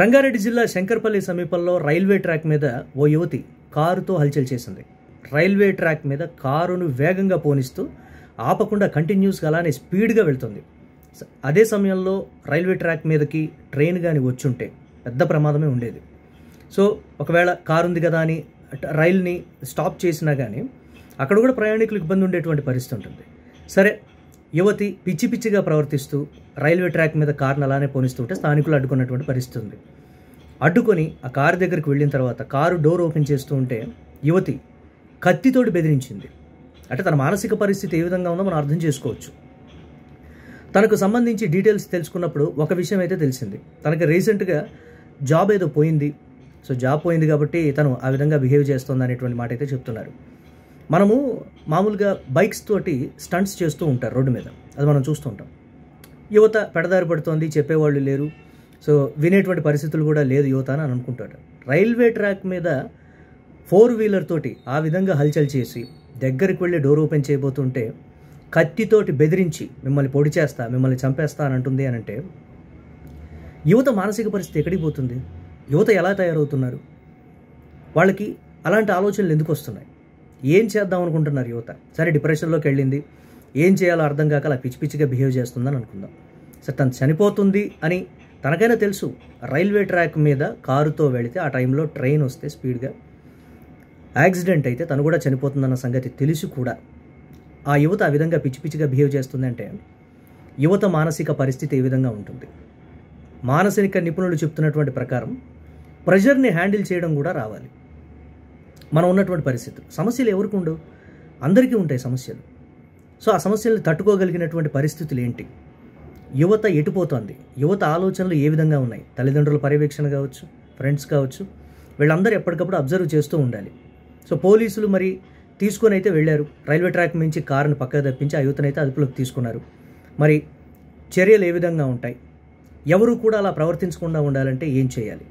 రంగారెడ్డి జిల్లా శంకర్పల్లి సమీపంలో railway track మీద ఓ యువతి కారుతో హల్చల్ చేసింది. రైల్వే ట్రాక్ మీద కారును వేగంగా పోనిస్తూ ఆపకుండా కంటిన్యూస్గా అలానే స్పీడ్గా వెళ్తుంది. అదే సమయంలో రైల్వే ట్రాక్ మీదకి ట్రైన్ కానీ వచ్చుంటే పెద్ద ప్రమాదమే ఉండేది. సో ఒకవేళ కారు ఉంది కదా అని రైల్ని స్టాప్ చేసినా కానీ అక్కడ కూడా ప్రయాణికులకు ఇబ్బంది ఉండేటువంటి పరిస్థితి ఉంటుంది. సరే, యువతి పిచ్చి పిచ్చిగా ప్రవర్తిస్తూ రైల్వే ట్రాక్ మీద కారును అలానే పోనిస్తుంటే స్థానికులు అడ్డుకున్నటువంటి పరిస్థితి ఉంది. అడ్డుకొని ఆ కారు దగ్గరికి వెళ్ళిన తర్వాత కారు డోర్ ఓపెన్ చేస్తూ ఉంటే యువతి కత్తితోటి బెదిరించింది. అంటే తన మానసిక పరిస్థితి ఏ విధంగా ఉందో మనం అర్థం చేసుకోవచ్చు. తనకు సంబంధించి డీటెయిల్స్ తెలుసుకున్నప్పుడు ఒక విషయం అయితే తెలిసింది. తనకి రీసెంట్గా జాబ్ ఏదో పోయింది. సో జాబ్ పోయింది కాబట్టి తను ఆ విధంగా బిహేవ్ చేస్తుంది అనేటువంటి మాట అయితే చెప్తున్నారు. మనము మామూలుగా బైక్స్ తోటి స్టంట్స్ చేస్తూ ఉంటారు రోడ్డు మీద, అది మనం చూస్తూ ఉంటాం. యువత పెడదారి పడుతోంది, చెప్పేవాళ్ళు లేరు, సో వినేటువంటి పరిస్థితులు కూడా లేదు యువత అని అనుకుంటాడు. రైల్వే ట్రాక్ మీద 4-వీలర్ తోటి ఆ విధంగా హల్చల్ చేసి దగ్గరికి వెళ్ళి డోర్ ఓపెన్ చేయబోతుంటే కత్తితోటి బెదిరించి మిమ్మల్ని పొడి చేస్తా, మిమ్మల్ని చంపేస్తా అని అంటుంది అని అంటే యువత మానసిక పరిస్థితి ఎక్కడికి పోతుంది? యువత ఎలా తయారవుతున్నారు? వాళ్ళకి అలాంటి ఆలోచనలు ఎందుకు వస్తున్నాయి? ఏం చేద్దాం అనుకుంటున్నారు యువత? సరే, డిప్రెషన్లోకి వెళ్ళింది, ఏం చేయాలో అర్థం కాక అలా పిచ్చి పిచ్చిగా బిహేవ్ చేస్తుందని అనుకుందాం. సరే, తను చనిపోతుంది అని తనకైనా తెలుసు. రైల్వే ట్రాక్ మీద కారుతో వెళితే ఆ టైంలో ట్రైన్ వస్తే స్పీడ్గా యాక్సిడెంట్ అయితే తను కూడా చనిపోతుందన్న సంగతి తెలిసి కూడా ఆ యువత ఆ విధంగా పిచ్చి పిచ్చిగా బిహేవ్ చేస్తుందంటే యువత మానసిక పరిస్థితి ఏ విధంగా ఉంటుంది? మానసిక నిపుణులు చెప్తున్నటువంటి ప్రకారం ప్రెషర్ని హ్యాండిల్ చేయడం కూడా రావాలి. మనం ఉన్నటువంటి పరిస్థితులు, సమస్యలు ఎవరికి ఉండవు? అందరికీ ఉంటాయి సమస్యలు. సో ఆ సమస్యలను తట్టుకోగలిగినటువంటి పరిస్థితులు ఏంటి? యువత ఎటుపోతోంది? యువత ఆలోచనలు ఏ విధంగా ఉన్నాయి? తల్లిదండ్రుల పర్యవేక్షణ కావచ్చు, ఫ్రెండ్స్ కావచ్చు, వీళ్ళందరూ ఎప్పటికప్పుడు అబ్జర్వ్ చేస్తూ ఉండాలి. సో పోలీసులు మరి తీసుకొని అయితే వెళ్ళారు, రైల్వే ట్రాక్ నుంచి కారుని పక్కకు తప్పించి ఆ యువతనైతే అదుపులోకి తీసుకున్నారు. మరి చర్యలు ఏ విధంగా ఉంటాయి? ఎవరు కూడా అలా ప్రవర్తించకుండా ఉండాలంటే ఏం చేయాలి?